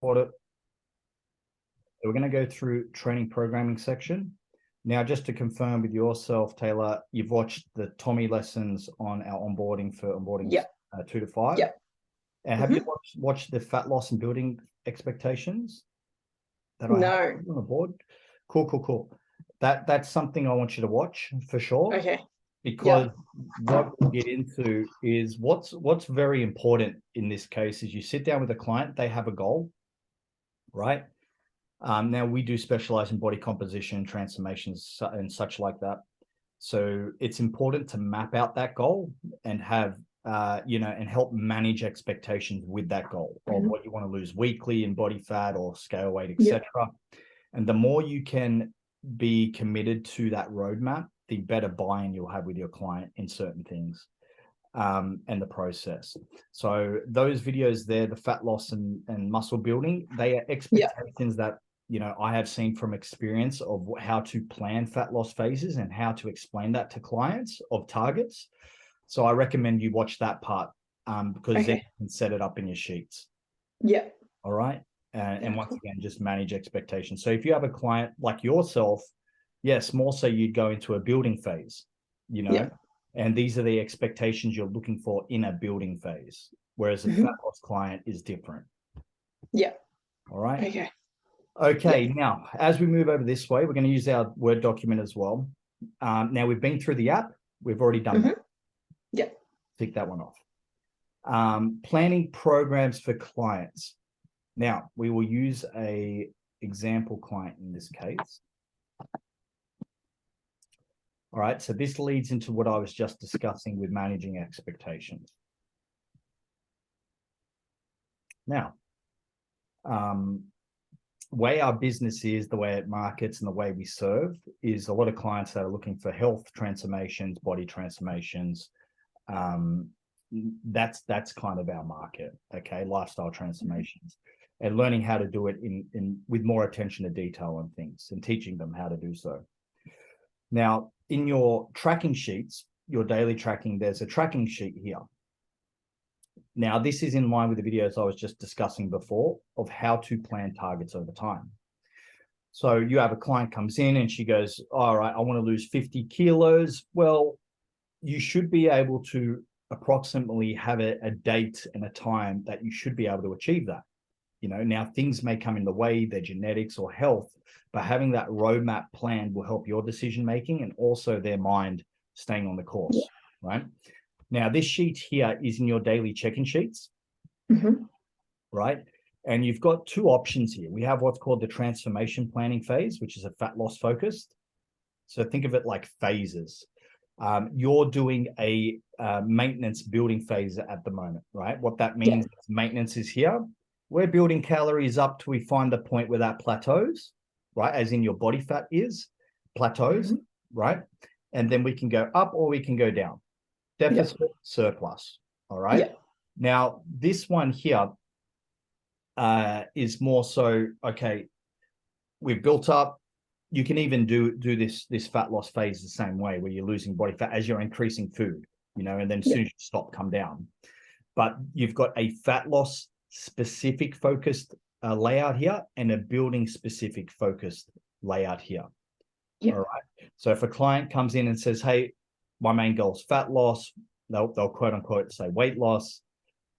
Audit. We're going to go through training programming section. Now, just to confirm with yourself, Taylor, you've watched the Tommy lessons on our onboarding for onboarding 2 to 5. Yeah. And have you watched the fat loss and building expectations that I have on the board? Cool. That's something I want you to watch for sure. Okay. Because what we'll get into is what's very important in this case is you sit down with a client, they have a goal, right? Now we do specialize in body composition, transformations, and such like that. So it's important to map out that goal and have, and help manage expectations with that goal of what you want to lose weekly in body fat or scale weight, etc. And the more you can be committed to that roadmap, the better buy-in you'll have with your client in certain things. And the process. So those videos there, the fat loss and muscle building, they are expectations that, I have seen from experience of how to plan fat loss phases and how to explain that to clients of targets. So I recommend you watch that part because then you can set it up in your sheets. Yeah. All right. And once again, just manage expectations. So if you have a client like yourself, yes, more so you'd go into a building phase, and these are the expectations you're looking for in a building phase, whereas a fat loss client is different. Yeah. All right. Okay. Now, as we move over this way, we're going to use our Word document as well. Now, we've been through the app. We've already done that. Yeah. Tick that one off. Planning programs for clients. Now, we will use a example client in this case. All right, so this leads into what I was just discussing with managing expectations. Now, way our business is, the way it markets and the way we serve is a lot of clients that are looking for health transformations, body transformations. That's kind of our market, okay? Lifestyle transformations and learning how to do it in with more attention to detail on things and teaching them how to do so. Now, in your tracking sheets, your daily tracking, there's a tracking sheet here. Now, this is in line with the videos I was just discussing before of how to plan targets over time. So you have a client comes in and she goes, all right, I want to lose 50 kilos. Well, you should be able to approximately have a date and a time that you should be able to achieve that. Now things may come in the way, their genetics or health, but having that roadmap plan will help your decision-making and also their mind staying on the course, right? Now, this sheet here is in your daily check-in sheets, right? And you've got two options here. We have what's called the transformation planning phase, which is a fat loss focused. So think of it like phases. You're doing a maintenance building phase at the moment, right? What that means is maintenance is here. We're building calories up till we find the point where that plateaus, right? As in your body fat is plateaus, right? And then we can go up or we can go down. Deficit, surplus, all right? Now, this one here is more so, okay, we've built up. You can even do this fat loss phase the same way where you're losing body fat as you're increasing food, and then as soon as you stop, come down. But you've got a fat loss specific focused layout here and a building specific focused layout here. All right. So if a client comes in and says, hey, my main goal is fat loss, they'll quote unquote say weight loss,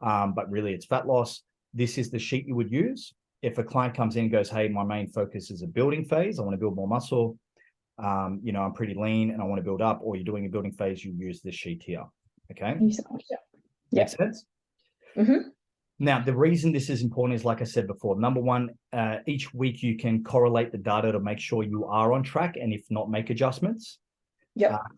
but really it's fat loss. This is the sheet you would use. If a client comes in and goes, hey, my main focus is a building phase, I want to build more muscle, I'm pretty lean and I want to build up, or you're doing a building phase, you use this sheet here. Okay. Makes sense? Now, the reason this is important is, like I said before, number one, each week you can correlate the data to make sure you are on track, and if not, make adjustments.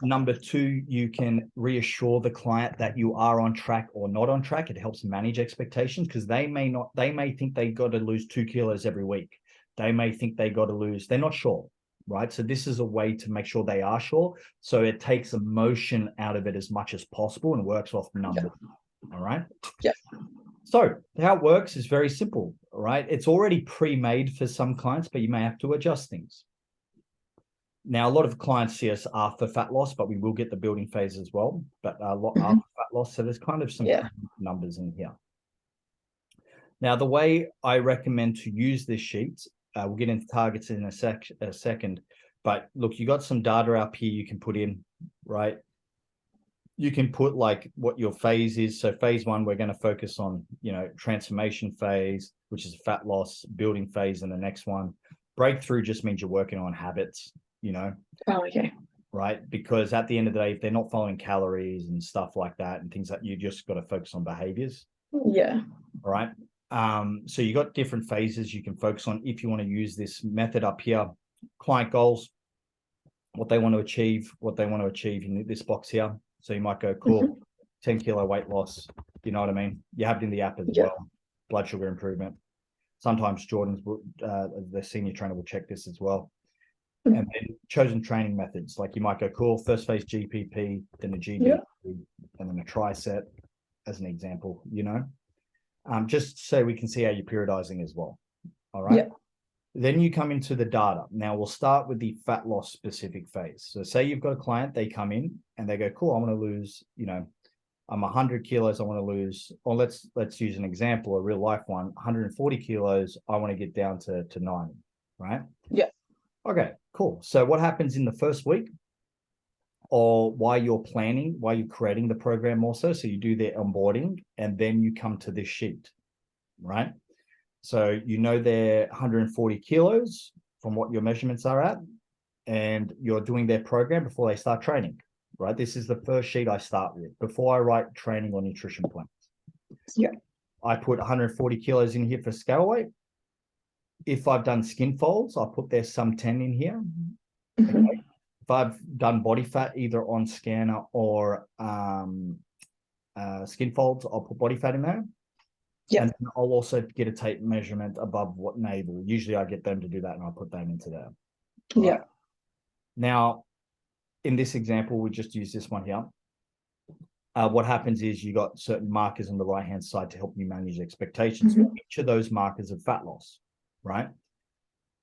Number two, you can reassure the client that you are on track or not on track. It helps manage expectations because they may think they got to lose 2 kilos every week. They may think they got to lose, they're not sure, right? So this is a way to make sure they are sure. So it takes emotion out of it as much as possible and works off numbers. All right. So how it works is very simple, right? It's already pre-made for some clients, but you may have to adjust things. Now, a lot of clients see us are for fat loss, but we will get the building phase as well, but a lot are for fat loss. So there's kind of some numbers in here. Now, the way I recommend to use this sheet, we'll get into targets in a second, but look, you got some data up here you can put in, right? You can put like what your phase is. So phase 1, we're going to focus on, transformation phase, which is fat loss, building phase, and the next one. Breakthrough just means you're working on habits, Oh, okay. right? Because at the end of the day, if they're not following calories and stuff like that and things like, you just got to focus on behaviors. Yeah. All right. So you got different phases you can focus on if you want to use this method up here. Client goals, what they want to achieve in this box here. So you might go, cool, 10 kilo weight loss. You know what I mean? You have it in the app as well. Blood sugar improvement. Sometimes Jordan's, the senior trainer, will check this as well. And then chosen training methods. Like you might go, cool, first phase GPP, then a GDP, and then a tricep as an example, just so we can see how you're periodizing as well. All right. Then you come into the data. Now we'll start with the fat loss specific phase. So say you've got a client, they come in and they go, cool, I want to lose, I'm 100 kilos. I want to lose, or let's use an example, a real life one, 140 kilos. I want to get down to 90, right? Yeah. Okay, cool. So what happens in the first week, or while you're creating the program also, so you do their onboarding and then you come to this sheet, right? So they're 140 kilos from what your measurements are at, and you're doing their program before they start training, right? This is the first sheet I start with before I write training or nutrition plans. Yeah. I put 140 kilos in here for scale weight. If I've done skin folds, I'll put their sum 10 in here. Okay. If I've done body fat either on scanner or skin folds, I'll put body fat in there. Yeah. And I'll also get a tape measurement above what navel. Usually I get them to do that and I'll put that into there. Yeah. Right. Now, in this example, we just use this one here. What happens is you got certain markers on the right-hand side to help you manage expectations for each of those markers of fat loss, right?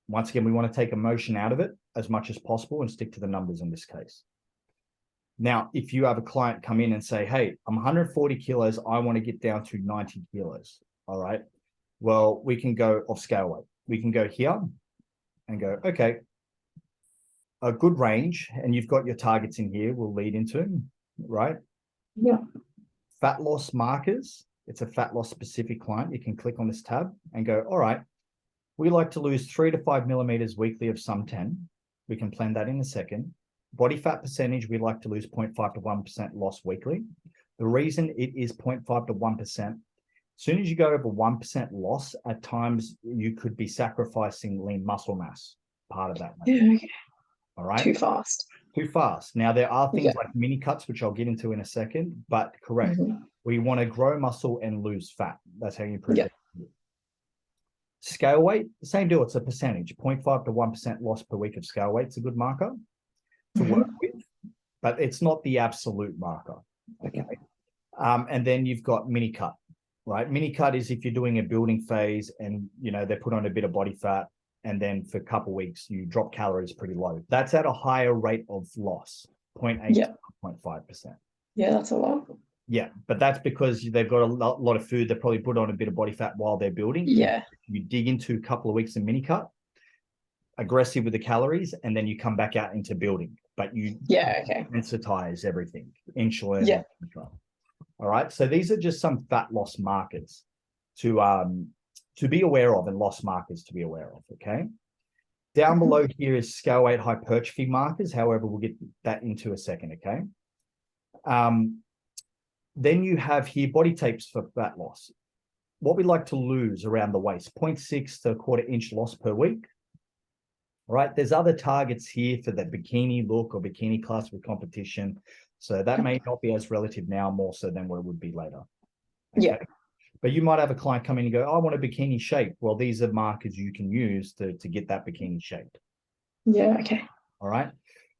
Once again, we want to take emotion out of it as much as possible and stick to the numbers in this case. Now, if you have a client come in and say, hey, I'm 140 kilos, I want to get down to 90 kilos. All right. Well, we can go off scale weight. We can go here and go, okay, a good range. And you've got your targets in here we'll lead into, right? Yeah. Fat loss markers. It's a fat loss specific client. You can click on this tab and go, all right, we like to lose 3 to 5 millimeters weekly of sum 10. We can plan that in a second. Body fat percentage, we like to lose 0.5 to 1% loss weekly. The reason it is 0.5 to 1%, as soon as you go over 1% loss, at times you could be sacrificing lean muscle mass, part of that. Yeah, okay. All right. Too fast. Too fast. Now, there are things like mini cuts, which I'll get into in a second, but correct. We want to grow muscle and lose fat. That's how you improve it. Scale weight, same deal. It's a percentage. 0.5 to 1% loss per week of scale weight. It's a good marker to work with, but it's not the absolute marker. Okay. And then you've got mini cut, right? Mini cut is if you're doing a building phase and, they put on a bit of body fat, and then for a couple of weeks, you drop calories pretty low. That's at a higher rate of loss, 0.8 to 0.5%. Yeah, that's a lot. Yeah, but that's because they've got a lot of food. They probably put on a bit of body fat while they're building. Yeah. You dig into a couple of weeks of mini cut, aggressive with the calories, and then you come back out into building. But you sensitize everything, insulin. Yeah. All right. So these are just some fat loss markers to be aware of, and loss markers to be aware of. Okay. Down below here is scale weight hypertrophy markers. However, we'll get that into a second. Okay. Then you have here body tapes for fat loss. What we like to lose around the waist, 0.6 to a quarter-inch loss per week. All right. There's other targets here for the bikini look or bikini class with competition. So that may not be as relative now, more so than what it would be later. Okay? Yeah. But you might have a client come in and go, oh, I want a bikini shape. Well, these are markers you can use to get that bikini shape. Yeah. Okay. All right.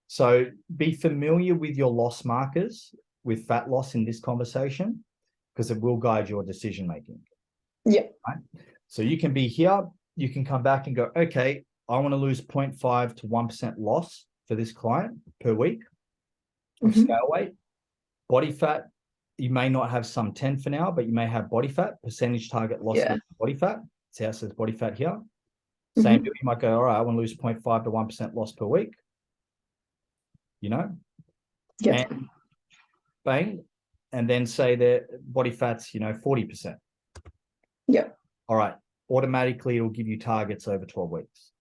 So be familiar with your loss markers with fat loss in this conversation, because it will guide your decision making. Yeah. Right? So you can be here, you can come back and go, okay, I want to lose 0.5 to 1% loss for this client per week of scale weight, body fat, You may not have sum 10 for now, but you may have body fat, percentage target loss Yeah. of body fat. See how it says body fat here? Same, you might go, all right, I want to lose 0.5 to 1% loss per week, you know? Yeah. And bang, and then say that body fat's, 40%. Yeah. All right, automatically it'll give you targets over 12 weeks.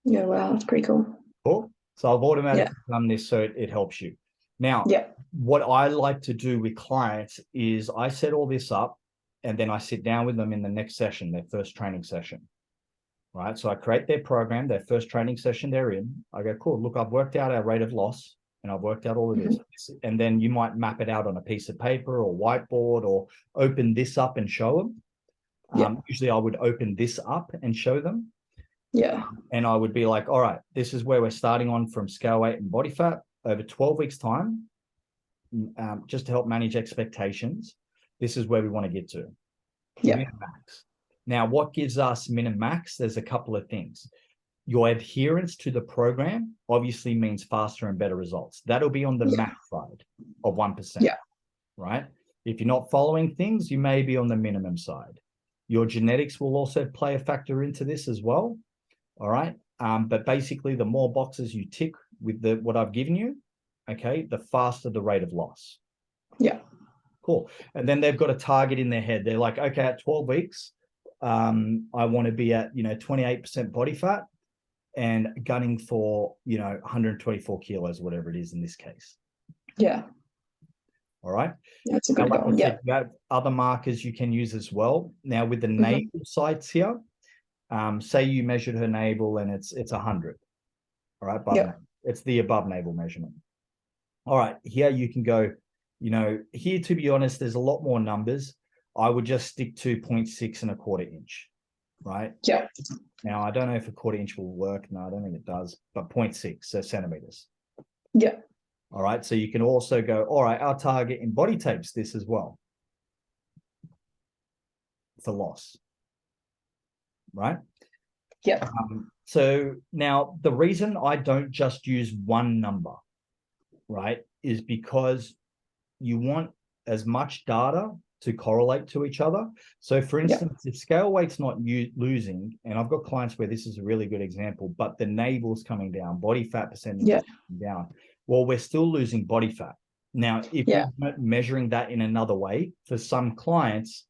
Yeah. Wow. That's pretty cool. Cool. So I've automatically done this so it helps you. Now, Yeah. what I like to do with clients is I set all this up and then I sit down with them in the next session, their first training session. Right. So I create their program, their first training session they're in. I go, cool, look, I've worked out our rate of loss and I've worked out all of this. And then you might map it out on a piece of paper or whiteboard or open this up and show them. Usually I would open this up and show them. Yeah. And I would be like, all right, this is where we're starting on from scale weight and body fat over 12 weeks time, just to help manage expectations. This is where we want to get to. Yeah. Max. Now, what gives us min and max? There's a couple of things. Your adherence to the program obviously means faster and better results. That'll be on the max side of 1%. Yeah. Right? If you're not following things, you may be on the minimum side. Your genetics will also play a factor into this as well. All right. But basically, the more boxes you tick with what I've given you, okay, the faster the rate of loss. Yeah. Cool. And then they've got a target in their head. They're like, okay, at 12 weeks, I want to be at 28% body fat and gunning for 124 kilos, whatever it is in this case. Yeah. All right. That's a good goal. Yeah. You have other markers you can use as well. Now with the navel sites here, say you measured her navel and it's 100. All right. Above navel. It's the above navel measurement. All right. Here you can go, here, to be honest, there's a lot more numbers. I would just stick to 0.6 and a quarter inch, right? Yeah. Now, I don't know if a quarter inch will work. No, I don't think it does, but 0.6, so centimeters. Yeah. All right. So you can also go, all right, our target in body tape's this as well for loss, right? Yeah. So now the reason I don't just use one number, right, is because you want as much data to correlate to each other. So for instance, if scale weight's not losing, and I've got clients where this is a really good example, but the navel's coming down, body fat percentage is coming down. Well, we're still losing body fat. Now, if we're measuring that in another way, for some clients,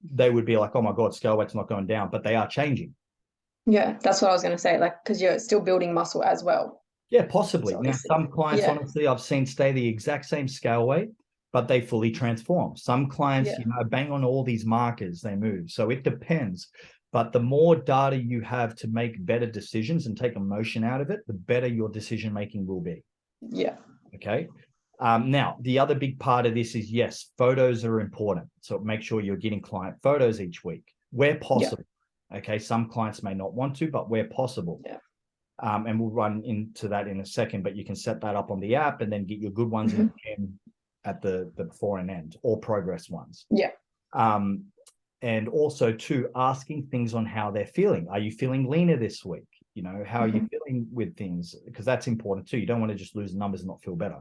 they would be like, oh my God, scale weight's not going down, but they are changing. Yeah, that's what I was going to say, like, because you're still building muscle as well. Yeah, possibly. So now, some clients, honestly, I've seen stay the exact same scale weight, but they fully transform. Some clients, bang on all these markers, they move. So it depends. But the more data you have to make better decisions and take emotion out of it, the better your decision making will be. Yeah. Okay. Now, the other big part of this is, yes, photos are important. So make sure you're getting client photos each week where possible. Okay. Some clients may not want to, but where possible. Yeah. And we'll run into that in a second, but you can set that up on the app and then get your good ones in at the before and end, or progress ones. Yeah. And also too, asking things on how they're feeling. Are you feeling leaner this week? How are you feeling with things? Because that's important too. You don't want to just lose numbers and not feel better,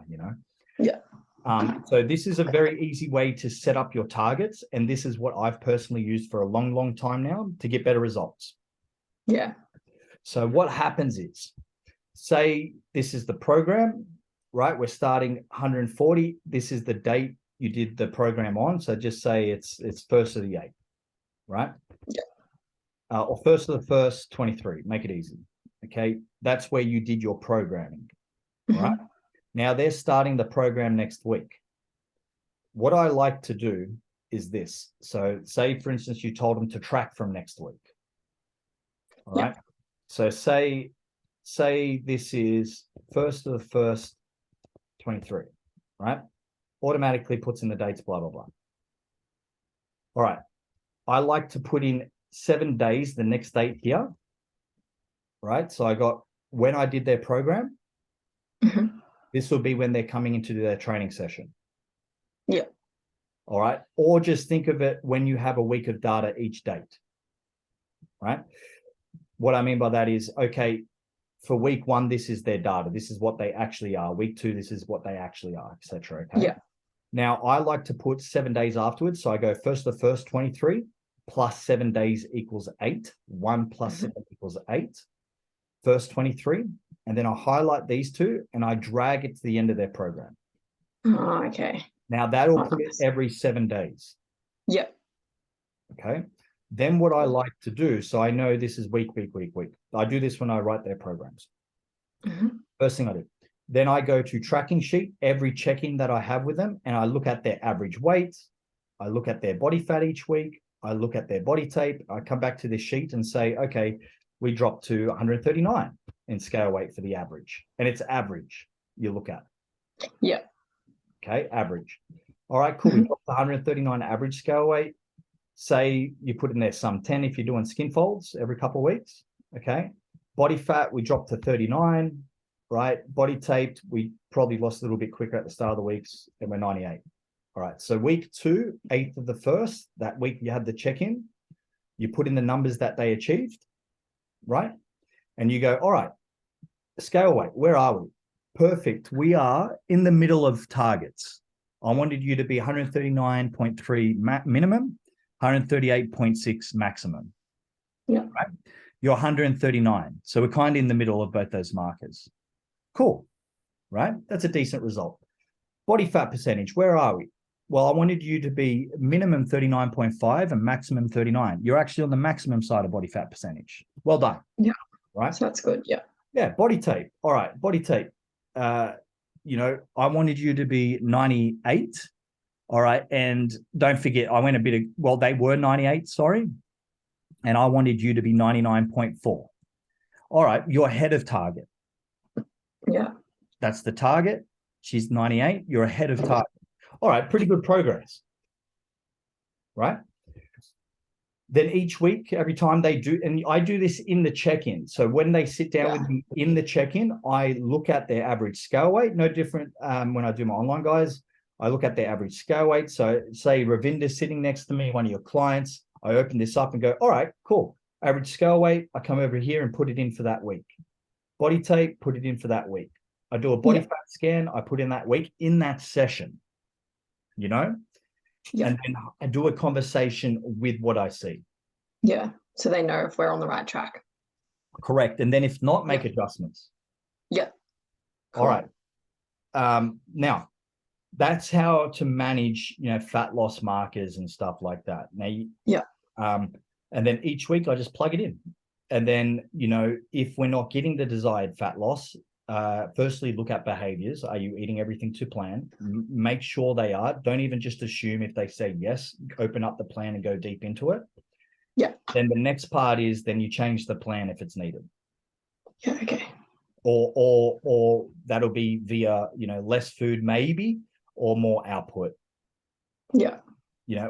Yeah. So this is a very easy way to set up your targets. And this is what I've personally used for a long, long time now to get better results. Yeah. So what happens is, say this is the program, right? We're starting 140. This is the date you did the program on. So just say it's 1st of the 8th, right? Yeah. Or 1st of the 1st, 23. Make it easy. Okay. That's where you did your programming, right? Now they're starting the program next week. What I like to do is this. So say, for instance, you told them to track from next week. All right. So say this is 1st of the 1st, 23, right? Automatically puts in the dates, blah, blah, blah. All right. I like to put in 7 days, the next date here, right? So I got when I did their program. This will be when they're coming into their training session. Yeah. All right. Or just think of it when you have a week of data each date, right? What I mean by that is, okay, for week 1, this is their data. This is what they actually are. Week 2, this is what they actually are, etc. Okay. Yeah. Now, I like to put 7 days afterwards. So I go first the first 23 plus 7 days equals 8. 1 plus 7 equals 8. First 23. And then I highlight these two and I drag it to the end of their program. Oh, okay. Now, that'll Oh, put it nice. every 7 days. Yep. Okay. Then what I like to do, so I know this is week. I do this when I write their programs. Mhm. First thing I do. Then I go to tracking sheet, every check-in that I have with them, and I look at their average weight. I look at their body fat each week. I look at their body tape. I come back to this sheet and say, okay, we dropped to 139 in scale weight for the average. And it's average you look at. Yeah. Okay, average. All right, cool. We dropped 139 average scale weight. Say you put in there some 10 if you're doing skin folds every couple of weeks. Okay. Body fat, we dropped to 39, right? Body taped, we probably lost a little bit quicker at the start of the weeks, and we're 98. All right. So week 2, 8th of the 1st, that week you had the check-in, you put in the numbers that they achieved, right? And you go, all right, scale weight, where are we? Perfect. We are in the middle of targets. I wanted you to be 139.3 minimum, 138.6 maximum. Yeah. Right? You're 139. So we're kind of in the middle of both those markers. Cool. Right? That's a decent result. Body fat percentage, where are we? Well, I wanted you to be minimum 39.5 and maximum 39. You're actually on the maximum side of body fat percentage. Well done. Yeah. Right? So that's good. Yeah. Yeah. Body tape. All right. Body tape. I wanted you to be 98. All right. And don't forget, I went a bit of, well, they were 98, sorry. And I wanted you to be 99.4. All right. You're ahead of target. Yeah. That's the target. She's 98. You're ahead of target. All right. Pretty good progress. Right. Then each week, every time they do, and I do this in the check-in. So when they sit down with me in the check-in, I look at their average scale weight, no different when I do my online guys. I look at their average scale weight. So say Ravinder's sitting next to me, one of your clients, I open this up and go, all right, cool. Average scale weight, I come over here and put it in for that week. Body tape, put it in for that week. I do a body fat scan, I put in that week in that session, you know? Yeah. And then I do a conversation with what I see. Yeah. So they know if we're on the right track. Correct. And then if not, make adjustments. Yeah. Cool. All right. Now, that's how to manage, fat loss markers and stuff like that. Now, and then each week I just plug it in. And then, if we're not getting the desired fat loss, firstly, look at behaviors. Are you eating everything to plan? Make sure they are. Don't even just assume if they say yes, open up the plan and go deep into it. Yeah. Then the next part is then you change the plan if it's needed. Yeah. Okay. Or that'll be via, less food maybe, or more output. Yeah.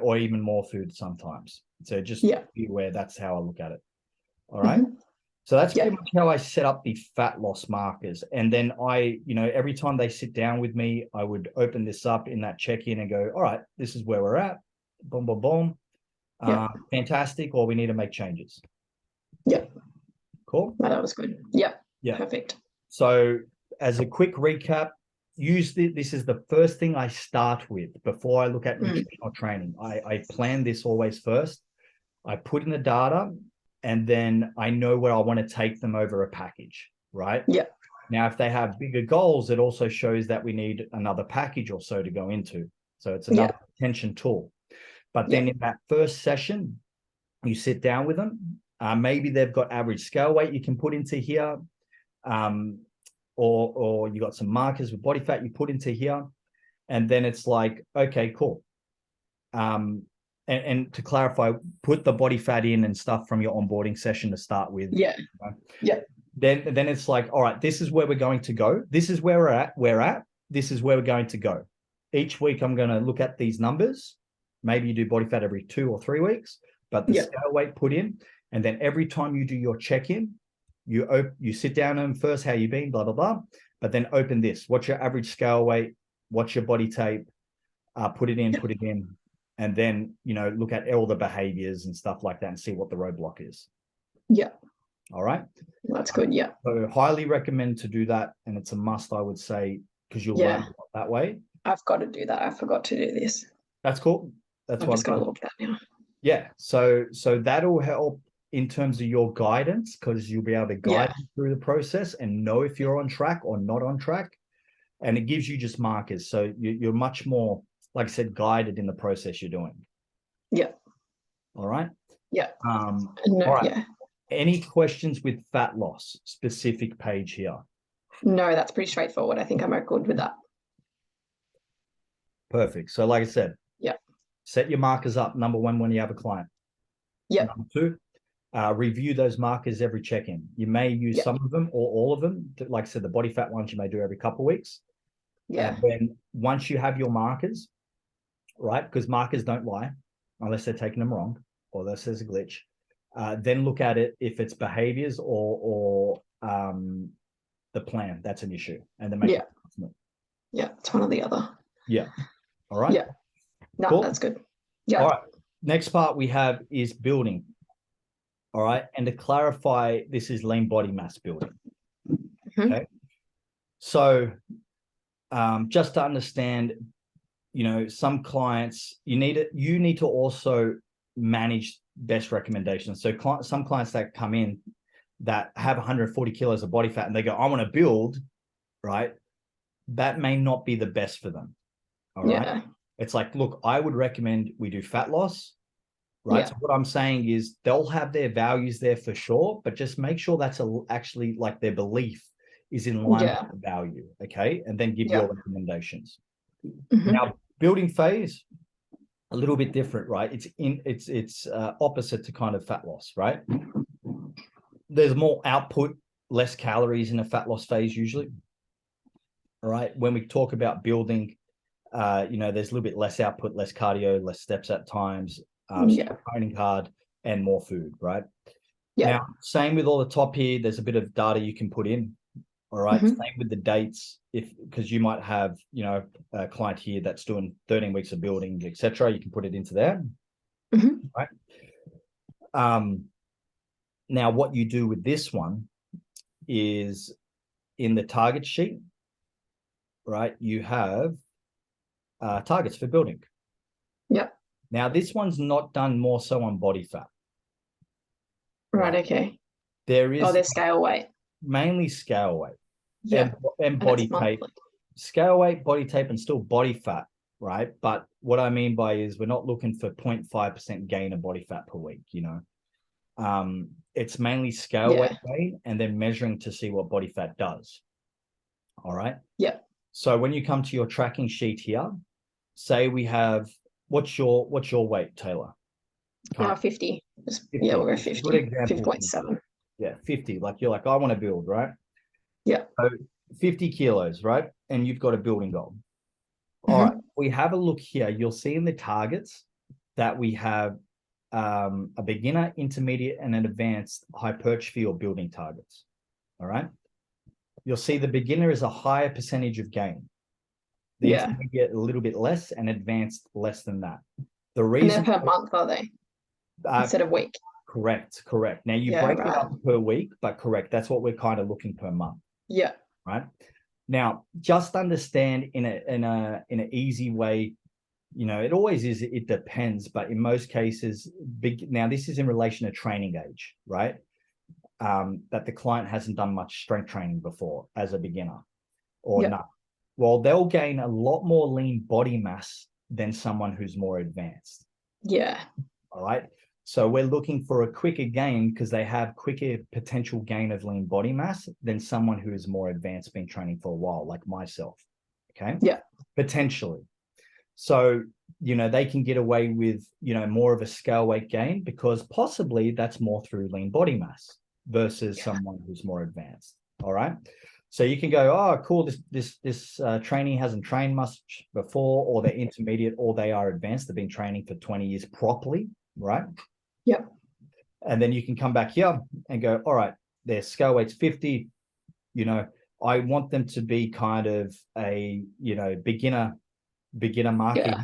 Or even more food sometimes. So just be aware that's how I look at it. All right. Mm-hmm. So that's pretty much how I set up the fat loss markers. And then I, every time they sit down with me, I would open this up in that check-in and go, all right, this is where we're at. Boom, boom, boom. Fantastic. Or we need to make changes. Yeah. Cool. No, that was good. Yeah. Yeah. Perfect. So as a quick recap, this is the first thing I start with before I look at nutritional training. I plan this always first. I put in the data, and then I know where I want to take them over a package, right? Yeah. Now, if they have bigger goals, it also shows that we need another package or so to go into. So it's another retention tool. But then in that first session, you sit down with them. Maybe they've got average scale weight you can put into here. Or you got some markers with body fat you put into here. And then it's like, okay, cool. And to clarify, put the body fat in and stuff from your onboarding session to start with. Yeah. Yeah. Then it's like, all right, this is where we're going to go. This is where we're at. This is where we're going to go. Each week, I'm going to look at these numbers. Maybe you do body fat every 2 or 3 weeks, but the scale weight put in. And then every time you do your check-in, you sit down and first, how you been, blah, blah, blah. But then open this. What's your average scale weight? What's your body tape? Put it in. And then, look at all the behaviors and stuff like that and see what the roadblock is. Yeah. All right. That's good. Yeah. So highly recommend to do that. And it's a must, I would say, because you'll learn that way. I've got to do that. I forgot to do this. That's cool. That's I'm what just going to look at now. Yeah. So that'll help in terms of your guidance, because you'll be able to guide you through the process and know if you're on track or not on track. And it gives you just markers. So you're much more, like I said, guided in the process you're doing. Yeah. All right. Yeah. No, all right. Yeah. Any questions with fat loss specific page here? No, that's pretty straightforward. I think I'm good with that. Perfect. So like I said, set your markers up. Number one, when you have a client. Yeah. Number two, review those markers every check-in. You may use some of them or all of them. Like I said, the body fat ones you may do every couple of weeks. Yeah. And then once you have your markers, right? Because markers don't lie unless they're taking them wrong or unless there's a glitch. Then look at it if it's behaviors or the plan. That's an issue. And then make an announcement. Yeah, it's one or the other. Yeah. All right. Yeah. No, cool. That's good. Yeah. All right. Next part we have is building. All right. And to clarify, this is lean body mass building. Okay. So just to understand, some clients, you need to also manage best recommendations. So some clients that come in that have 140 kilos of body fat and they go, I want to build, right? That may not be the best for them. All right. It's like, look, I would recommend we do fat loss, right? So what I'm saying is they'll have their values there for sure, but just make sure that's actually like their belief is in line with the value. Okay. And then give your recommendations. Now, building phase, a little bit different, right? It's opposite to kind of fat loss, right? There's more output, less calories in a fat loss phase usually. All right. When we talk about building, there's a little bit less output, less cardio, less steps at times, training hard and more food, right? Now, same with all the top here, there's a bit of data you can put in. All right. Same with the dates, because you might have, a client here that's doing 13 weeks of building, etc. You can put it into there. Right. Now, what you do with this one is in the target sheet, right? You have targets for building. Now, this one's not done more so on body fat. Right. Okay. There is there's scale weight. Mainly scale weight and body tape. Scale weight, body tape, and still body fat, right? But what I mean by is we're not looking for 0.5% gain of body fat per week, it's mainly scale weight and then measuring to see what body fat does. All right. So when you come to your tracking sheet here, say we have, what's your weight, Taylor? 50. We'll go 50. 50.7. Yeah, 50. Like you're like, I want to build, right? So 50 kilos, right? And you've got a building goal. All right. We have a look here. You'll see in the targets that we have a beginner, intermediate, and an advanced hypertrophy or building targets. All right. You'll see the beginner is a higher percentage of gain. The intermediate a little bit less, and advanced less than that. The reason and they're per month, are they? Instead of week. Correct. Now you break it up per week, but correct. That's what we're kind of looking per month. Right. Now, just understand in an easy way, it always is, it depends, but in most cases, now this is in relation to training age, right? That the client hasn't done much strength training before as a beginner or not. Well, they'll gain a lot more lean body mass than someone who's more advanced. All right. So we're looking for a quicker gain because they have quicker potential gain of lean body mass than someone who is more advanced, been training for a while, like myself. Okay. Potentially. So, they can get away with, more of a scale weight gain because possibly that's more through lean body mass versus someone who's more advanced. All right. So you can go, oh, cool. This trainee hasn't trained much before, or they're intermediate, or they are advanced. They've been training for 20 years properly. Right. And then you can come back here and go, all right, their scale weight's 50. I want them to be kind of a, beginner market.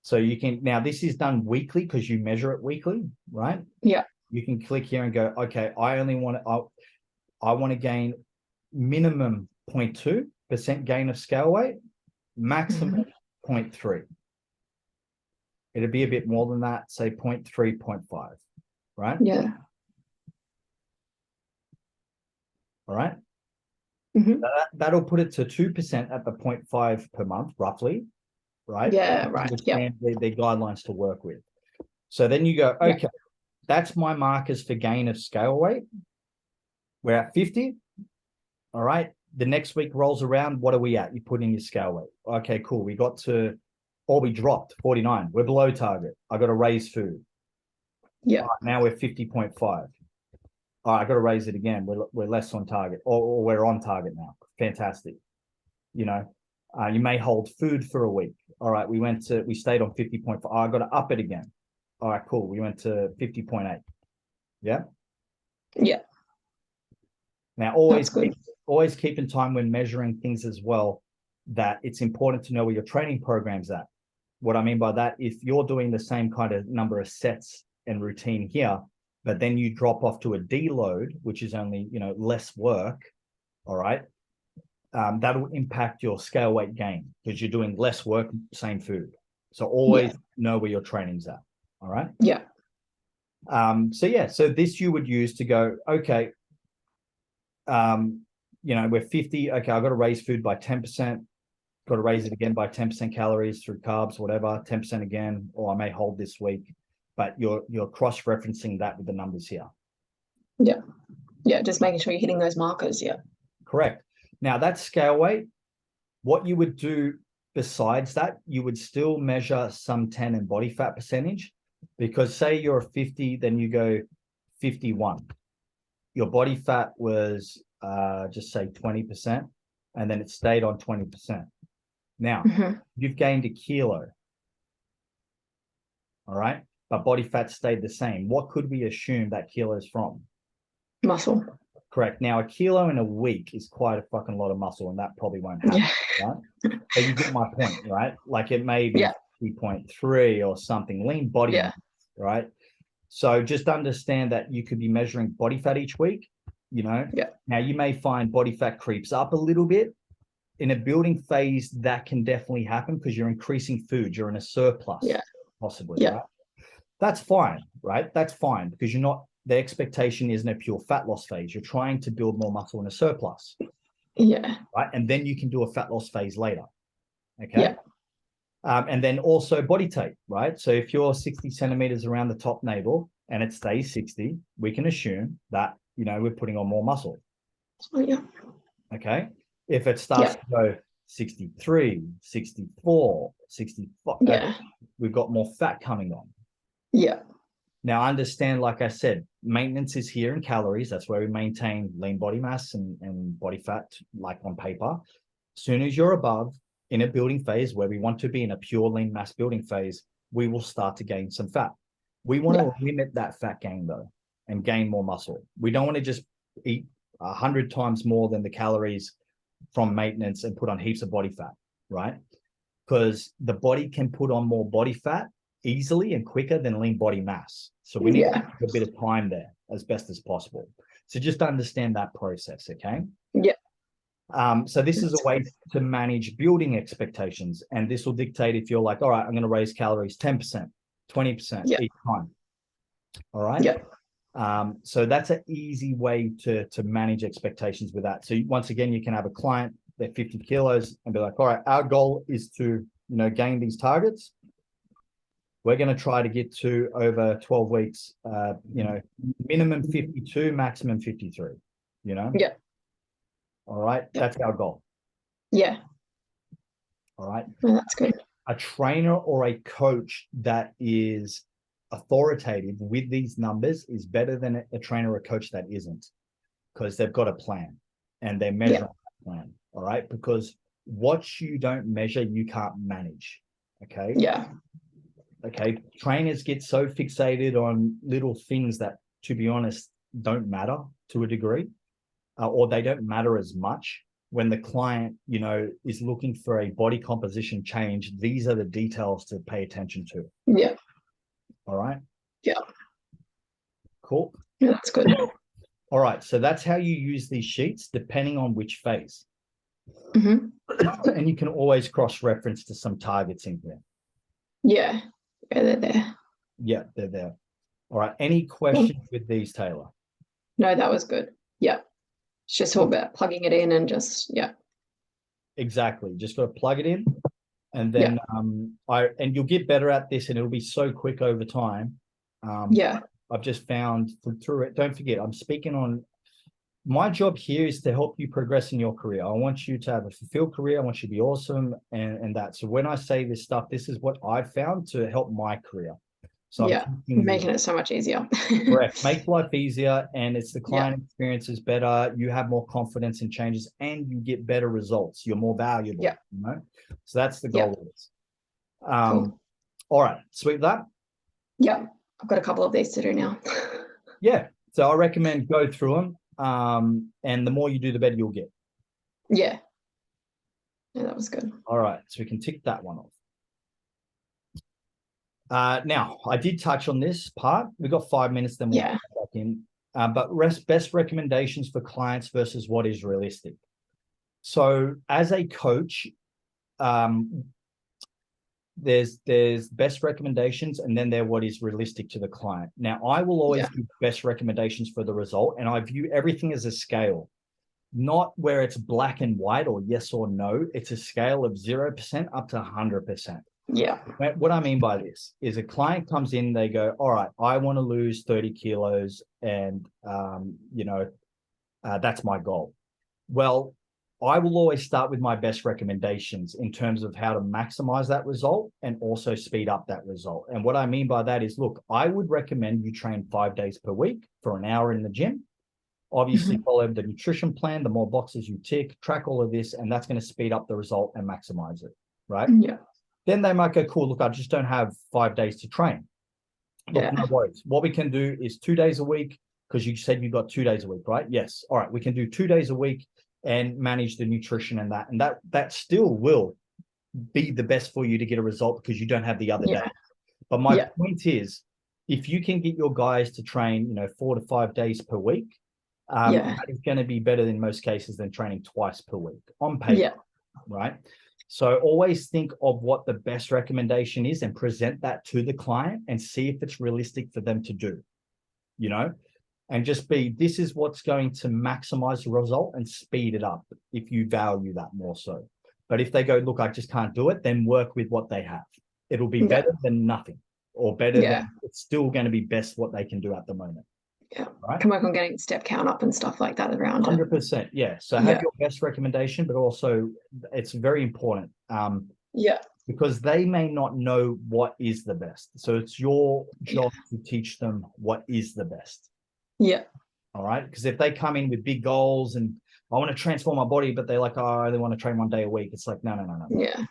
So you can, now this is done weekly because you measure it weekly, right? You can click here and go, okay, I want to gain minimum 0.2% gain of scale weight, maximum 0.3. It'd be a bit more than that, say 0.3, 0.5, right? Yeah. All right. Mhm. That'll put it to 2% at the 0.5 per month, roughly, right? Yeah, right. Yeah. Understand their guidelines to work with. So then you go, okay, that's my markers for gain of scale weight. We're at 50. All right. The next week rolls around. What are we at? You put in your scale weight. Okay, cool. We got to, or we dropped 49. We're below target. I got to raise food. Yeah. All right, now we're 50.5. All right, I got to raise it again. We're less on target, or we're on target now. Fantastic. You know, you may hold food for a week. All right, we stayed on 50.5. Oh, I got to up it again. All right, cool. We went to 50.8. Yeah. Yeah. Now, always keep in time when measuring things as well, that it's important to know where your training program's at. What I mean by that, if you're doing the same kind of number of sets and routine here, but then you drop off to a deload, which is only, less work, all right, that'll impact your scale weight gain because you're doing less work, same food. So always know where your training's at, all right? Yeah. So this you would use to go, okay, we're 50. Okay, I've got to raise food by 10%. Got to raise it again by 10% calories through carbs, whatever, 10% again, or I may hold this week. But you're cross-referencing that with the numbers here. Yeah. Yeah. Just making sure you're hitting those markers. Yeah. Correct. Now that's scale weight. What you would do besides that, you would still measure some 10 and body fat percentage, because say you're a 50, then you go 51. Your body fat was just say 20%, and then it stayed on 20%. Now, you've gained a kilo, all right? But body fat stayed the same. What could we assume that kilo is from? Muscle. Correct. Now, a kilo in a week is quite a fucking lot of muscle, and that probably won't happen, right? But you get my point, right? Like it may be 3.3 or something, lean body mass, right? So just understand that you could be measuring body fat each week, Now you may find body fat creeps up a little bit. In a building phase, that can definitely happen because you're increasing food, you're in a surplus, possibly, right? That's fine, right? That's fine because the expectation isn't a pure fat loss phase. You're trying to build more muscle in a surplus. Yeah. Right. And then you can do a fat loss phase later. Okay. And then also body tape, right? So if you're 60 centimeters around the top navel and it stays 60, we can assume that, we're putting on more muscle. Yeah. Okay. If it starts to go 63, 64, 65, we've got more fat coming on. Yeah. Now, understand, like I said, maintenance is here in calories. That's where we maintain lean body mass and body fat, like on paper. As soon as you're above in a building phase where we want to be in a pure lean mass building phase, we will start to gain some fat. We want to limit that fat gain, though, and gain more muscle. We don't want to just eat 100 times more than the calories from maintenance and put on heaps of body fat, right? Because the body can put on more body fat easily and quicker than lean body mass. So we need to have a bit of time there as best as possible. So just understand that process, okay? Yeah. So this is a way to manage building expectations. And this will dictate if you're like, all right, I'm going to raise calories 10%, 20% each time. All right? Yeah. So that's an easy way to manage expectations with that. So once again, you can have a client, they're 50 kilos and be like, all right, our goal is to, gain these targets. We're going to try to get to over 12 weeks, minimum 52, maximum 53, Yeah. All right. That's our goal. Yeah. All right. Well, that's good. A trainer or a coach that is authoritative with these numbers is better than a trainer or a coach that isn't, because they've got a plan and they're measuring that plan. All right. Because what you don't measure, you can't manage. Okay. Yeah. Okay, trainers get so fixated on little things that, to be honest, don't matter to a degree, or they don't matter as much. When the client, is looking for a body composition change, these are the details to pay attention to. Yeah. All right. Yeah. Cool. Yeah, that's good. All right. So that's how you use these sheets, depending on which phase. Hmm. And you can always cross-reference to some targets in here. Yeah. Yeah, they're there. Yeah, they're there. All right. Any Cool. questions with these, Taylor? No, that was good. Yeah. It's just all about plugging it in and just, yeah. Exactly. Just got to plug it in, and Yeah. then and you'll get better at this, and it'll be so quick over time. Yeah. I've just found through it. Don't forget, I'm speaking on. My job here is to help you progress in your career. I want you to have a fulfilled career. I want you to be awesome, and that. So when I say this stuff, this is what I've found to help my career. So Yeah. I'm teaching you. Making it so much easier. Correct. Make life easier, and it's the Yeah. client experience is better. You have more confidence in changes, and you get better results. You're more valuable. Yeah. You know? So that's the Yeah. goal of this. Cool. All right. Sweet with that. Yeah. I've got a couple of these to do now. Yeah. So I recommend go through them. And the more you do, the better you'll get. Yeah. Yeah, that was good. All right. So we can tick that one off. Now, I did touch on this part. We've got 5 minutes, then we'll Yeah. get back in. But best recommendations for clients versus what is realistic. So as a coach, there's best recommendations, and then there what is realistic to the client. Now, I will always give best recommendations for the result, and I view everything as a scale, not where it's black and white or yes or no. It's a scale of 0% up to 100%. Yeah. What I mean by this is a client comes in, they go, all right, I want to lose 30 kilos, and that's my goal. Well, I will always start with my best recommendations in terms of how to maximize that result and also speed up that result. And what I mean by that is, look, I would recommend you train 5 days per week for an hour in the gym. Obviously, follow the nutrition plan, the more boxes you tick, track all of this, and that's going to speed up the result and maximize it, right? Yeah. Then they might go, cool, look, I just don't have 5 days to train. Look, no worries. What we can do is 2 days a week, because you said you've got 2 days a week, right? Yes. All right, we can do 2 days a week and manage the nutrition and that still will be the best for you to get a result because you don't have the other day. But my point is, if you can get your guys to train, 4 to 5 days per week, that is going to be better in most cases than training twice per week on paper, right? So always think of what the best recommendation is and present that to the client and see if it's realistic for them to do, and just this is what's going to maximize the result and speed it up if you value that more so. But if they go, look, I just can't do it, then work with what they have. It'll be better than nothing, or better than it's still going to be best what they can do at the moment. Yeah. Right? Can work on getting step count up and stuff like that around 100%. Yeah. So have your best recommendation, but also it's very important. Because they may not know what is the best. So it's your job to teach them what is the best. Yeah. All right. Because if they come in with big goals and I want to transform my body, but they're like, oh, I only want to train 1 day a week. It's like, no. Yeah.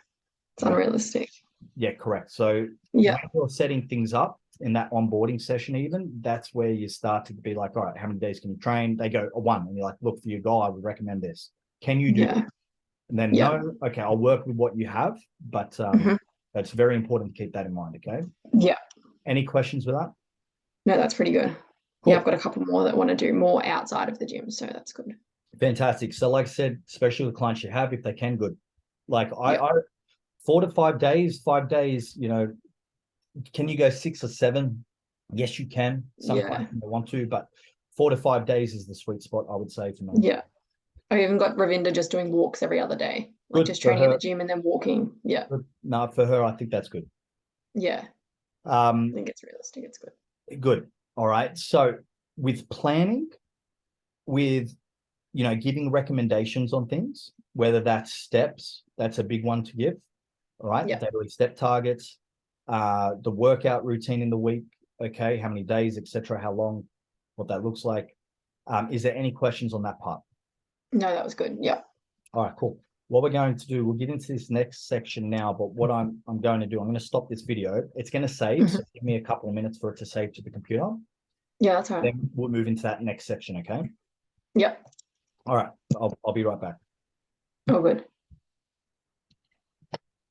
It's unrealistic. Yeah, correct. So when you're setting things up in that onboarding session, even that's where you start to be like, all right, how many days can you train? They go 1, and you're like, look, for your goal, I would recommend this. Can you do that? And then no, okay, I'll work with what you have, but it's very important to keep that in mind. Okay. Yeah. Any questions with that? No, that's pretty good. Cool. Yeah, I've got a couple more that want to do more outside of the gym, so that's good. Fantastic. So like I said, especially with clients you have, if they can, good. Like I 4 to 5 days, 5 days, can you go 6 or 7? Yes, you can. Some clients may want to, but 4 to 5 days is the sweet spot, I would say, for me. Yeah. I've even got Ravinda just doing walks every other day, like just training in the gym and then walking. Yeah. No, for her, I think that's good. Yeah. I think it's realistic. It's good. Good. All right. So with planning, with, giving recommendations on things, whether that's steps, that's a big one to give. All right. Daily step targets, the workout routine in the week. Okay. How many days, etc. How long, what that looks like. Is there any questions on that part? No, that was good. Yeah. All right, cool. What we're going to do, we'll get into this next section now, but what I'm going to do, I'm going to stop this video. It's going to save, so give me a couple of minutes for it to save to the computer. Yeah, that's all right. Then we'll move into that next section, okay? Yeah. All right, I'll be right back. Oh, good.